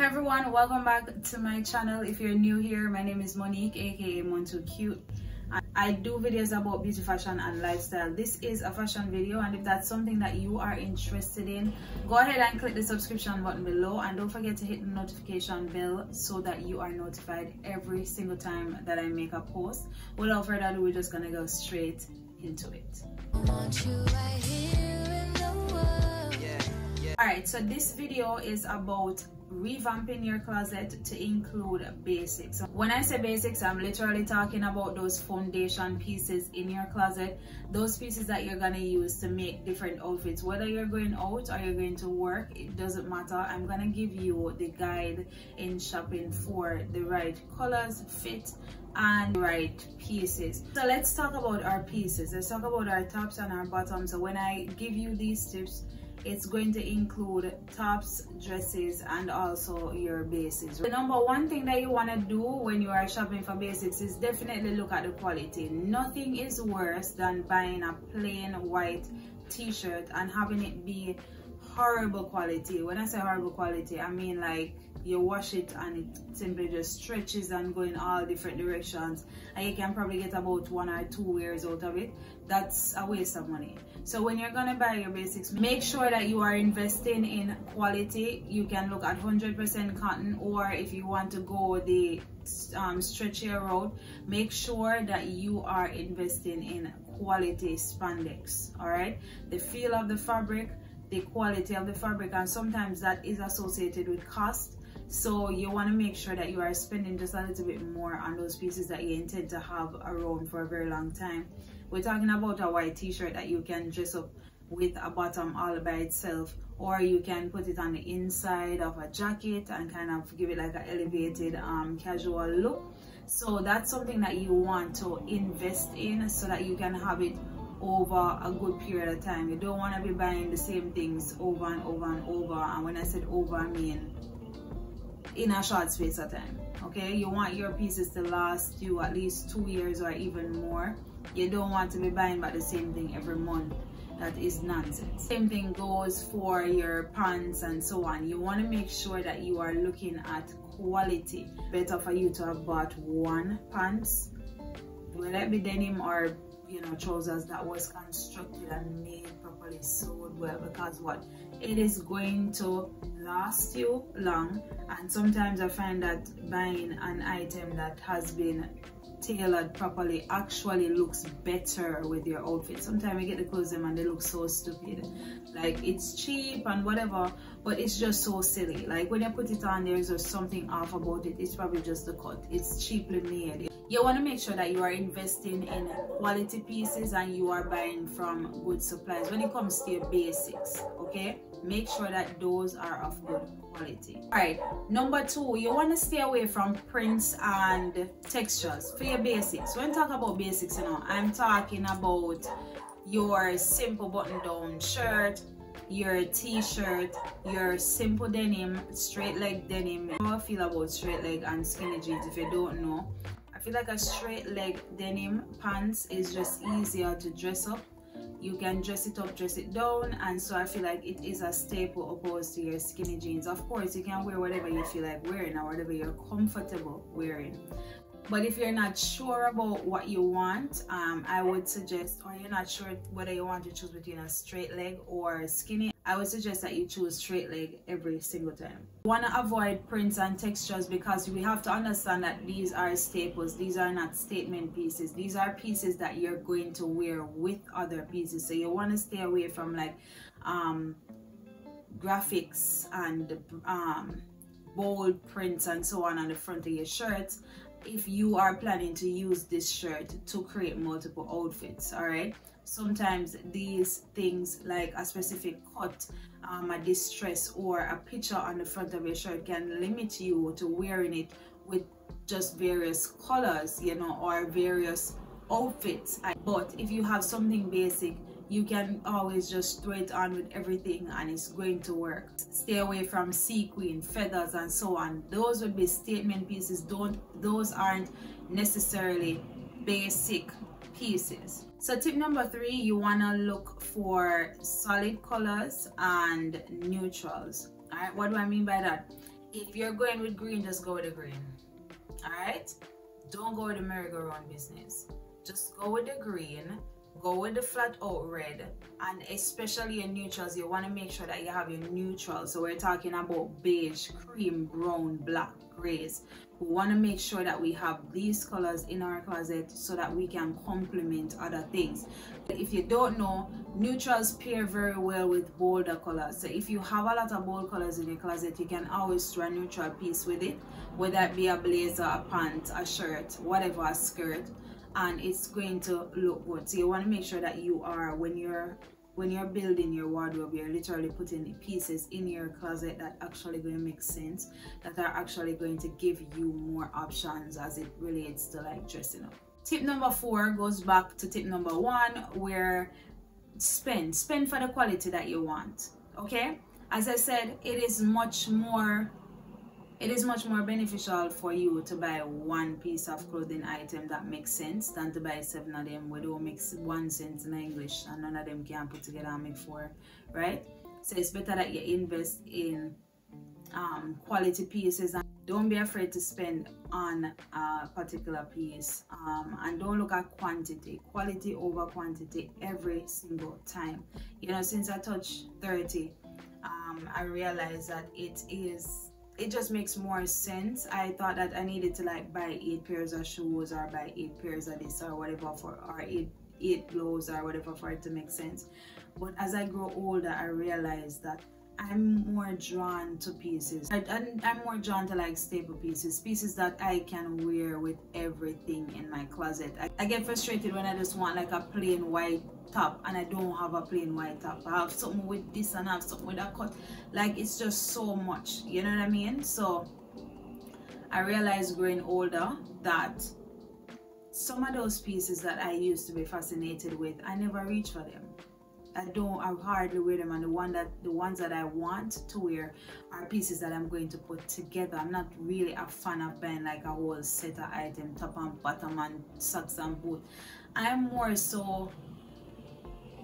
Hey everyone, welcome back to my channel. If you're new here, my name is Monique, aka Mon2Cute. I do videos about beauty, fashion and lifestyle. This is a fashion video, and if that's something that you are interested in, go ahead and click the subscription button below, and don't forget to hit the notification bell so that you are notified every single time that I make a post. Without further ado, we're just gonna go straight into it. Alright, so this video is about revamping your closet to include basics. When I say basics, I'm literally talking about those foundation pieces in your closet, those pieces that you're gonna use to make different outfits. Whether you're going out or you're going to work, it doesn't matter. I'm gonna give you the guide in shopping for the right colors, fit and right pieces. So let's talk about our pieces. Let's talk about our tops and our bottoms. So when I give you these tips, it's going to include tops, dresses, and also your basics. The number one thing that you want to do when you are shopping for basics is definitely look at the quality. Nothing is worse than buying a plain white t-shirt and having it be horrible quality. When I say horrible quality, I mean like you wash it and it simply just stretches and go in all different directions, and you can probably get about 1 or 2 wears out of it. That's a waste of money. So when you're gonna buy your basics, make sure that you are investing in quality. You can look at 100% cotton, or if you want to go the stretchier route, make sure that you are investing in quality spandex. All right, the feel of the fabric, the quality of the fabric, and sometimes that is associated with cost. So you want to make sure that you are spending just a little bit more on those pieces that you intend to have around for a very long time. We're talking about a white t-shirt that you can dress up with a bottom all by itself, or you can put it on the inside of a jacket and kind of give it like an elevated casual look. So that's something that you want to invest in so that you can have it over a good period of time. You don't want to be buying the same things over and over and over, and when I said over, I mean in a short space of time. Okay, you want your pieces to last you at least 2 years or even more. You don't want to be buying back the same thing every month. That is nonsense. Same thing goes for your pants and so on. You want to make sure that you are looking at quality. Better for you to have bought one pants, whether it be denim or trousers that was constructed and made properly, sewed well, because what, it is going to last you long. And sometimes I find that buying an item that has been tailored properly actually looks better with your outfit. Sometimes you get the clothes and they look so stupid, like it's cheap and whatever, but it's just so silly. Like when you put it on, there's just something off about it. It's probably just the cut. It's cheaply made. You want to make sure that you are investing in quality pieces and you are buying from good supplies when it comes to your basics. Okay, make sure that those are of good quality. All right, number 2, you want to stay away from prints and textures for your basics. When I talk about basics, I'm talking about your simple button-down shirt, your t-shirt, your simple denim, straight leg denim. How I feel about straight leg and skinny jeans, if you don't know, I feel like a straight leg denim pants is just easier to dress up. You can dress it up, dress it down, and so I feel like it is a staple opposed to your skinny jeans. Of course, you can wear whatever you feel like wearing or whatever you're comfortable wearing. But if you're not sure about what you want, I would suggest, or you're not sure whether you want to choose between a straight leg or skinny, I would suggest that you choose straight leg every single time. You want to avoid prints and textures because we have to understand that these are staples. These are not statement pieces. These are pieces that you're going to wear with other pieces. So you want to stay away from like graphics and bold prints and so on the front of your shirts if you are planning to use this shirt to create multiple outfits. All right, sometimes these things like a specific cut, a distress, or a picture on the front of your shirt can limit you to wearing it with just various colors, or various outfits. But if you have something basic, you can always just throw it on with everything and it's going to work. Stay away from sequin, feathers, and so on. Those would be statement pieces. Those aren't necessarily basic pieces. So tip number 3, you want to look for solid colors and neutrals. All right, what do I mean by that? If you're going with green, just go with the green. All right, don't go with the merry-go-round business. Just go with the green, go with the flat out red, and especially your neutrals, you want to make sure that you have your neutrals. So we're talking about beige, cream, brown, black, grays. We want to make sure that we have these colors in our closet so that we can complement other things. If you don't know, neutrals pair very well with bolder colors. So if you have a lot of bold colors in your closet, you can always throw a neutral piece with it, whether it be a blazer, a pant, a shirt, whatever, a skirt, and it's going to look good. So you want to make sure that you are, when you're building your wardrobe, you're literally putting the pieces in your closet that actually going to make sense, that are actually going to give you more options as it relates to like dressing up. Tip number 4 goes back to tip number 1, where spend for the quality that you want. Okay, as I said, it is much more beneficial for you to buy one piece of clothing item that makes sense than to buy 7 of them where they don't make 1 sense in English and none of them can put together and make 4, right? So it's better that you invest in quality pieces, and don't be afraid to spend on a particular piece, and don't look at quantity over quantity every single time. You know, since I touched 30, I realized that it just makes more sense. I thought that I needed to like buy 8 pairs of shoes or buy 8 pairs of this or whatever or 8 clothes or whatever for it to make sense. But as I grow older, I realized that I'm more drawn to pieces. I'm more drawn to like staple pieces that I can wear with everything in my closet. I get frustrated when I just want like a plain white top and I don't have a plain white top. I have something with this and I have something with a cut. Like, it's just so much, you know what I mean? So I realized growing older that some of those pieces that I used to be fascinated with, I never reach for them. I hardly wear them, and the ones that I want to wear are pieces that I'm going to put together. I'm not really a fan of buying like a whole set of items, top and bottom and socks and boots. I'm more so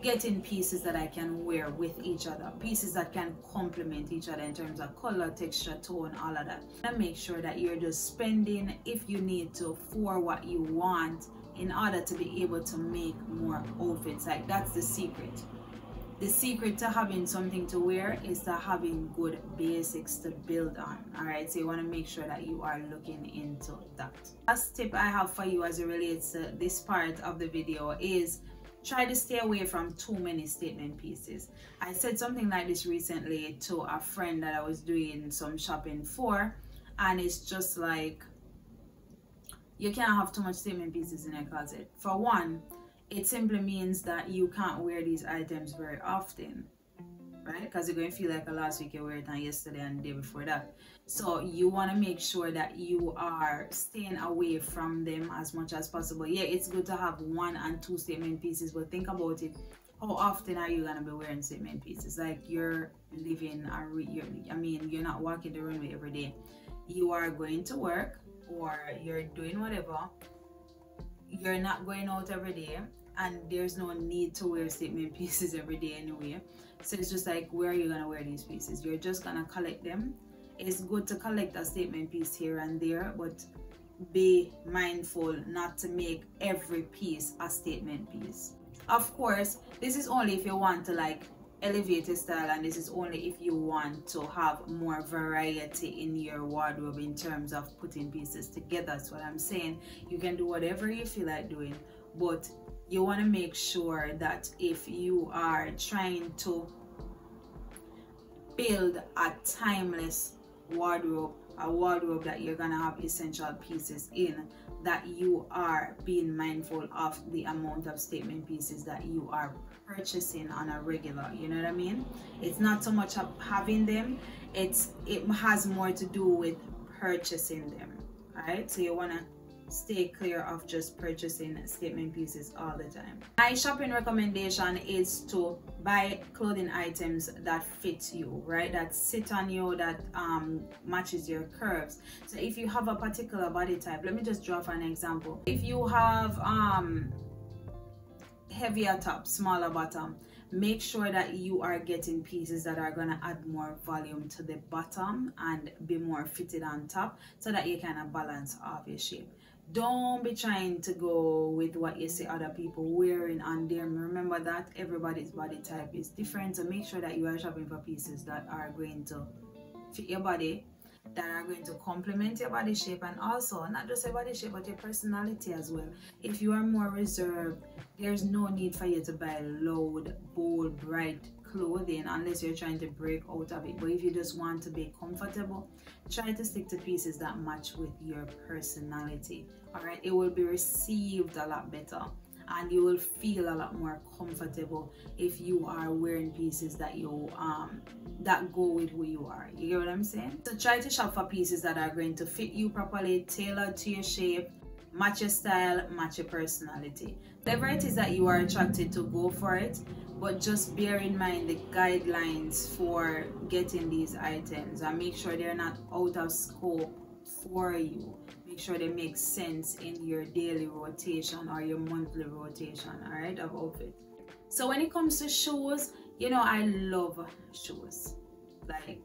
getting pieces that I can wear with each other, pieces that can complement each other in terms of color, texture, tone, all of that. And make sure that you're just spending, if you need to, for what you want in order to be able to make more outfits. Like, that's the secret. The secret to having something to wear is to having good basics to build on. All right, so you want to make sure that you are looking into that. Last tip I have for you as it relates to this part of the video is try to stay away from too many statement pieces. I said something like this recently to a friend that I was doing some shopping for, and it's just like, you can't have too much statement pieces in your closet. For one, it simply means that you can't wear these items very often, right? Because you're going to feel like last week you wear it and yesterday and the day before that. So you want to make sure that you are staying away from them as much as possible. Yeah, it's good to have 1 and 2 statement pieces, but think about it. How often are you going to be wearing statement pieces? Like, you're living, you're not walking the runway every day. You are going to work or you're doing whatever. You're not going out every day, and there's no need to wear statement pieces every day anyway. So it's just like, where are you gonna wear these pieces? You're just gonna collect them. It's good to collect a statement piece here and there, but be mindful not to make every piece a statement piece. Of course, this is only if you want to like elevate your style, and this is only if you want to have more variety in your wardrobe in terms of putting pieces together. That's what I'm saying. You can do whatever you feel like doing, but you want to make sure that if you are trying to build a timeless wardrobe, a wardrobe that you're gonna have essential pieces in, that you are being mindful of the amount of statement pieces that you are purchasing on a regular, you know what I mean? It's not so much of having them, it has more to do with purchasing them. All right, so you want to stay clear of just purchasing statement pieces all the time. My shopping recommendation is to buy clothing items that fit you, right? That sit on you, that matches your curves. So if you have a particular body type, let me just draw for an example. If you have heavier top, smaller bottom, make sure that you are getting pieces that are going to add more volume to the bottom and be more fitted on top, so that you kind of balance off your shape. Don't be trying to go with what you see other people wearing on them. Remember that everybody's body type is different, so make sure that you are shopping for pieces that are going to fit your body, that are going to complement your body shape, and also not just your body shape but your personality as well. If you are more reserved, there's no need for you to buy loud, bold, bright clothing unless you're trying to break out of it. But if you just want to be comfortable, try to stick to pieces that match with your personality. All right, it will be received a lot better and you will feel a lot more comfortable if you are wearing pieces that you that go with who you are. You get what I'm saying? So try to shop for pieces that are going to fit you properly, tailored to your shape, match your style, match your personality. Whatever it is that you are attracted to, go for it, but just bear in mind the guidelines for getting these items and make sure they're not out of scope for you. Make sure they make sense in your daily rotation or your monthly rotation, all right, of outfit. So when it comes to shoes, you know, I love shoes. Like,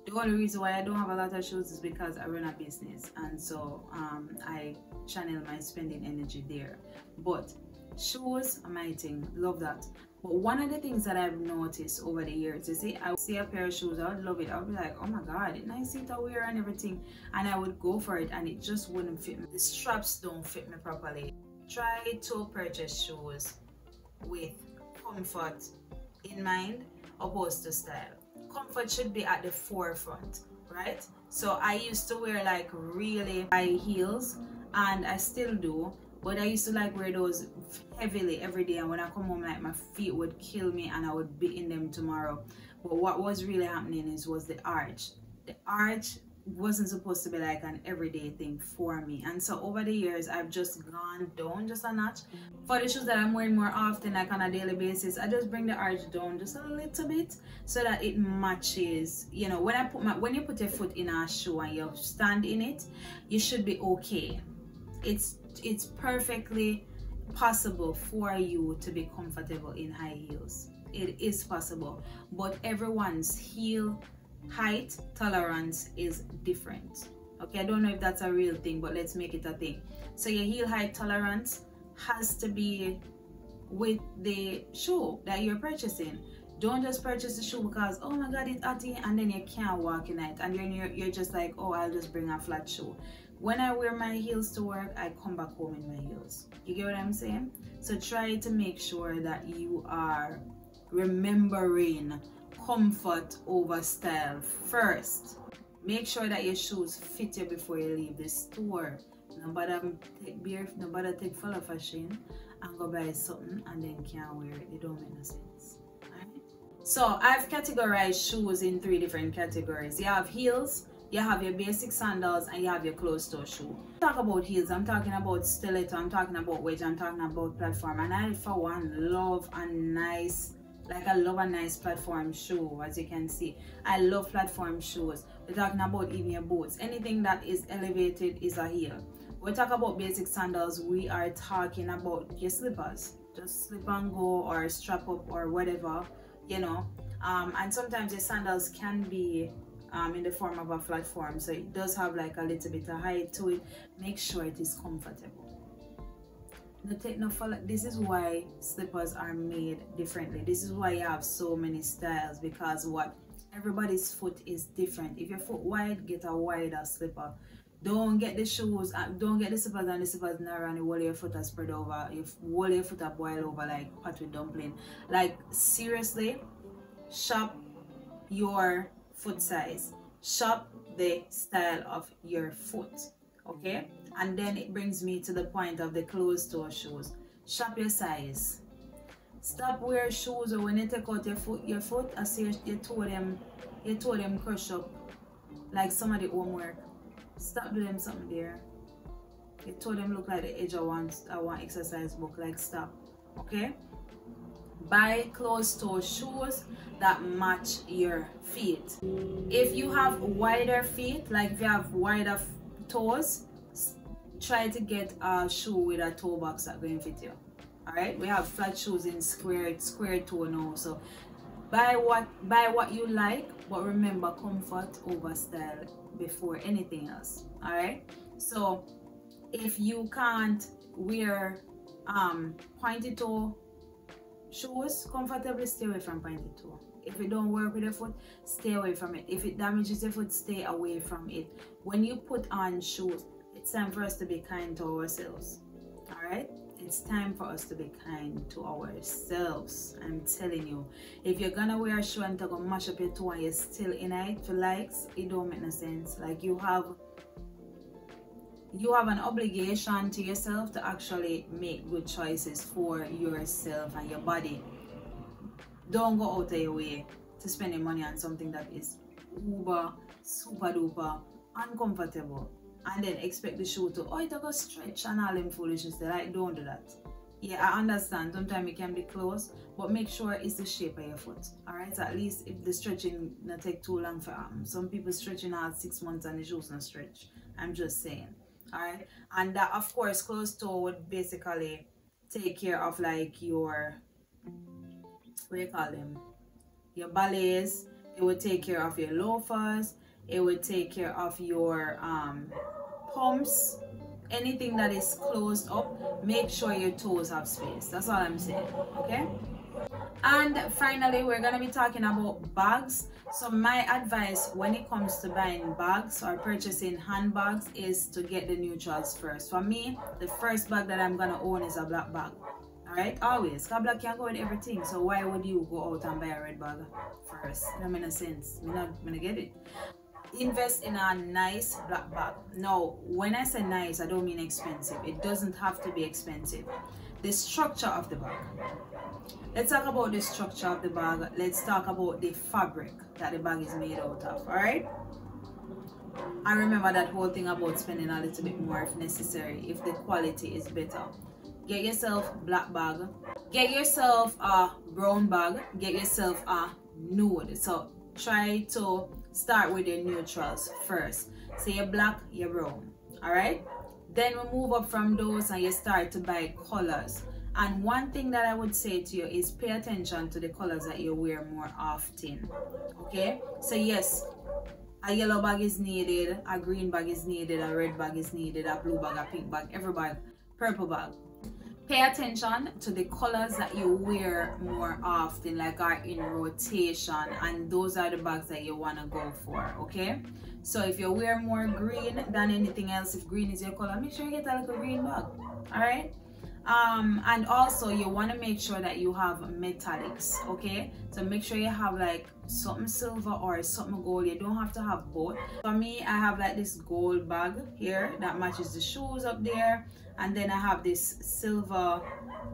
the only reason why I don't have a lot of shoes is because I run a business, and so I channel my spending energy there. But shoes are my thing, love that. But one of the things that I've noticed over the years is, I would see a pair of shoes, I would love it, I would be like, oh my god, it's nice to wear and everything, and I would go for it and it just wouldn't fit me. The straps don't fit me properly. Try to purchase shoes with comfort in mind opposed to style. Comfort should be at the forefront, right? So I used to wear like really high heels, and I still do, but I used to like wear those heavily every day, and when I come home, like, my feet would kill me and I would be in them tomorrow. But what was really happening was the arch. The arch wasn't supposed to be like an everyday thing for me, and so over the years I've just gone down just a notch. For the shoes that I'm wearing more often, like on a daily basis, I just bring the arch down just a little bit so that it matches. You know, when you put your foot in a shoe and you stand in it, you should be okay. It's perfectly possible for you to be comfortable in high heels. It is possible, but everyone's heel height tolerance is different. Okay, I don't know if that's a real thing, but let's make it a thing. So your heel height tolerance has to be with the shoe that you're purchasing. Don't just purchase the shoe because, oh my god, it's atty, and then you can't walk in it, and you're just like, oh, I'll just bring a flat shoe. When I wear my heels to work, I come back home in my heels. You get what I'm saying? So try to make sure that you are remembering comfort over style first. Make sure that your shoes fit you before you leave the store. Nobody take full of fashion and go buy something and then can't wear it. It don't make no sense. Right? So I've categorized shoes in 3 different categories. You have heels, you have your basic sandals, and you have your closed-toe shoe. Talk about heels, I'm talking about stiletto, I'm talking about wedge, I'm talking about platform, and I for one love a nice, like, I love a nice platform shoe. As you can see, I love platform shoes. We're talking about even your boots. Anything that is elevated is a heel. We talk about basic sandals, we are talking about your slippers. Just slip and go or strap up or whatever, you know. And sometimes your sandals can be in the form of a platform, so it does have like a little bit of height to it. Make sure it is comfortable. This is why slippers are made differently. This is why you have so many styles, because everybody's foot is different. If your foot wide, get a wider slipper. Don't get the shoes, don't get the slippers and the slippers narrow and the whole of your foot are spread over. If whole of your foot are boiled over like pot with dumpling. Like, seriously, shop your foot size. Shop the style of your foot. Okay, and then it brings me to the point of the closed-toe shoes. Shop your size. Stop wearing shoes or when you take out your foot, I see you toe them crush up like some of the homework. Stop doing something there. Your toe them look like the edge of one exercise book. Like, stop. Okay, buy closed-toe shoes that match your feet. If you have wider feet, like if you have wider toes, try to get a shoe with a toe box that going fit you. All right, we have flat shoes in square toe now. So buy what you like, but remember comfort over style before anything else. All right, so if you can't wear pointy toe shoes comfortably, stay away from pointy toe. If it don't work with your foot, stay away from it. If it damages your foot, stay away from it. When you put on shoes, it's time for us to be kind to ourselves. All right, it's time for us to be kind to ourselves. I'm telling you, if you're gonna wear a shoe and to go mash up your toe and you're still in it for likes, it don't make no sense. Like, you have an obligation to yourself to actually make good choices for yourself and your body. Don't go out of your way to spend your money on something that is super duper uncomfortable, and then expect the shoe to, oh, it'll go stretch and all them foolishness. Like, don't do that. Yeah, I understand sometimes it can be close, but make sure it's the shape of your foot. All right, so at least if the stretching not take too long for some people stretching out 6 months and the shoes not stretch. I'm just saying. All right, and that, of course, closed toe would basically take care of like your, what do you call them, your ballets. It would take care of your loafers. It would take care of your pumps. Anything that is closed up, make sure your toes have space. That's all I'm saying. Okay, and finally, we're gonna be talking about bags. So my advice when it comes to buying bags or purchasing handbags is to get the neutrals first. For me, the first bag that I'm gonna own is a black bag. Alright, always, because black can go with everything. So why would you go out and buy a red bag first? That makes no sense. I'm not gonna get it. Invest in a nice black bag. Now, when I say nice, I don't mean expensive. It doesn't have to be expensive. The structure of the bag. Let's talk about the structure of the bag. Let's talk about the fabric that the bag is made out of. Alright? I remember that whole thing about spending a little bit more if necessary, if the quality is better. Get yourself a black bag. Get yourself a brown bag. Get yourself a nude. So try to start with your neutrals first. So you're black, you're brown. Alright? Then we move up from those and you start to buy colors. And one thing that I would say to you is pay attention to the colors that you wear more often. Okay? So yes, a yellow bag is needed, a green bag is needed, a red bag is needed, a blue bag, a pink bag, every bag, purple bag. Pay attention to the colors that you wear more often, like are in rotation, and those are the bags that you want to go for. Okay, so if you wear more green than anything else, if green is your color, make sure you get a little green bag. All right, and also you want to make sure that you have metallics. Okay, so make sure you have like something silver or something gold. You don't have to have both. For me, I have like this gold bag here that matches the shoes up there. And then I have this silver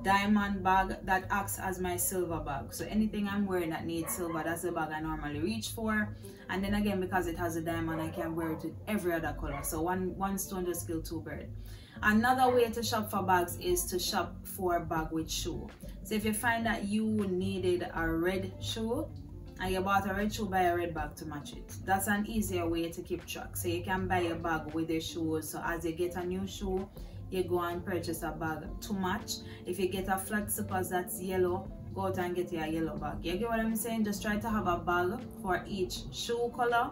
diamond bag that acts as my silver bag. So anything I'm wearing that needs silver, that's the bag I normally reach for. And then again, because it has a diamond, I can wear it with every other color. So one stone just kills two birds. Another way to shop for bags is to shop for a bag with shoe. So if you find that you needed a red shoe and you bought a red shoe, buy a red bag to match it. That's an easier way to keep track. So you can buy a bag with the shoes. So as you get a new shoe, you go and purchase a bag to match. If you get a flat slippers that's yellow, go out and get your yellow bag. You get what I'm saying? Just try to have a bag for each shoe color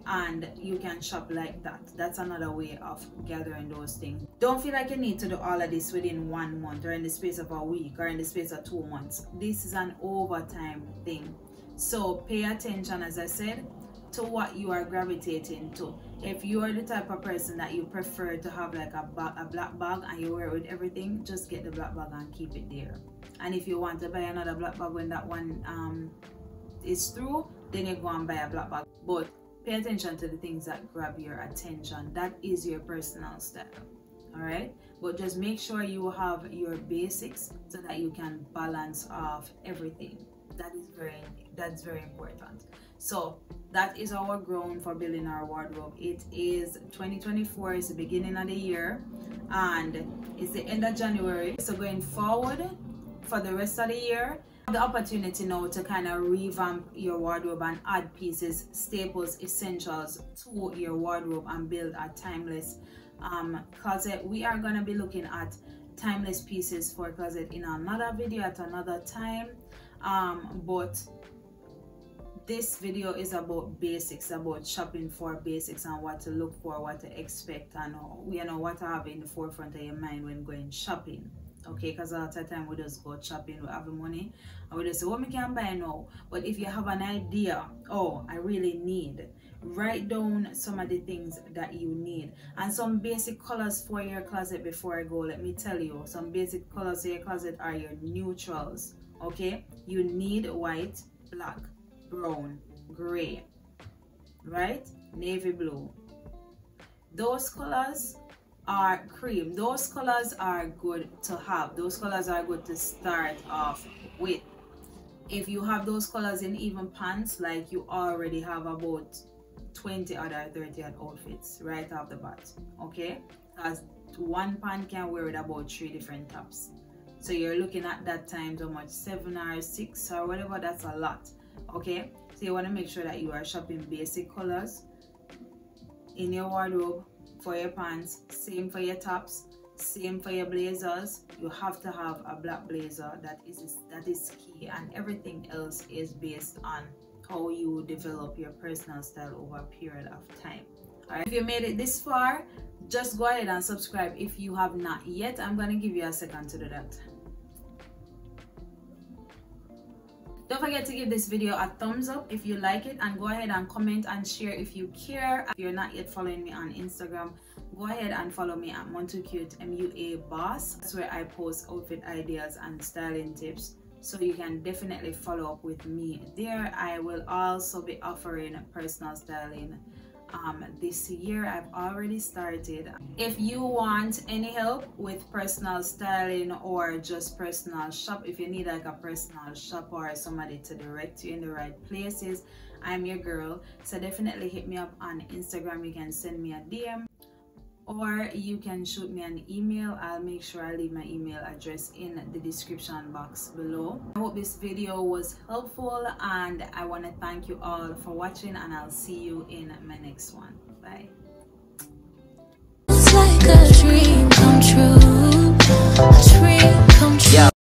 and you can shop like that. That's another way of gathering those things. Don't feel like you need to do all of this within 1 month or in the space of a week or in the space of 2 months. This is an overtime thing. So pay attention, as I said, to what you are gravitating to. If you are the type of person that you prefer to have like a black bag and you wear it with everything, just get the black bag and keep it there. And if you want to buy another black bag when that one is through, then you go and buy a black bag. But pay attention to the things that grab your attention. That is your personal style. Alright? But just make sure you have your basics so that you can balance off everything. That's very important. So that is our ground for building our wardrobe. It is 2024, it's the beginning of the year and it's the end of January. So going forward for the rest of the year, the opportunity now to kind of revamp your wardrobe and add pieces, staples, essentials to your wardrobe and build a timeless closet. We are going to be looking at timeless pieces for closet in another video at another time, but this video is about basics, about shopping for basics and what to look for, what to expect, and what to have in the forefront of your mind when going shopping. Okay, because a lot of time we just go shopping, we have the money and we just say, what we can buy now. But if you have an idea, oh, I really need, write down some of the things that you need and some basic colors for your closet. Before I go, let me tell you, some basic colors for your closet are your neutrals. Okay, you need white, black, brown, gray, right? Navy blue. Those colors are cream. Those colors are good to have. Those colors are good to start off with. If you have those colors in even pants, like you already have about 20 other 30 odd outfits right off the bat. Okay, because one pant can wear it about 3 different tops. So you're looking at that times how much, 7 or 6 or whatever. That's a lot. Okay, so you want to make sure that you are shopping basic colors in your wardrobe for your pants. Same for your tops, same for your blazers. You have to have a black blazer. That is key, and everything else is based on how you develop your personal style over a period of time. Alright, if you made it this far, just go ahead and subscribe if you have not yet. I'm going to give you a second to do that. Don't forget to give this video a thumbs up if you like it, and go ahead and comment and share if you care. If you're not yet following me on Instagram, go ahead and follow me at Montocute MUA Boss. That's where I post outfit ideas and styling tips, so you can definitely follow up with me there. I will also be offering personal styling this year. I've already started. If you want any help with personal styling or just personal shop, if you need like a personal shop or somebody to direct you in the right places, I'm your girl. So definitely hit me up on Instagram. You can send me a DM or you can shoot me an email. I'll make sure I leave my email address in the description box below. I hope this video was helpful, and I want to thank you all for watching, and I'll see you in my next one. Bye.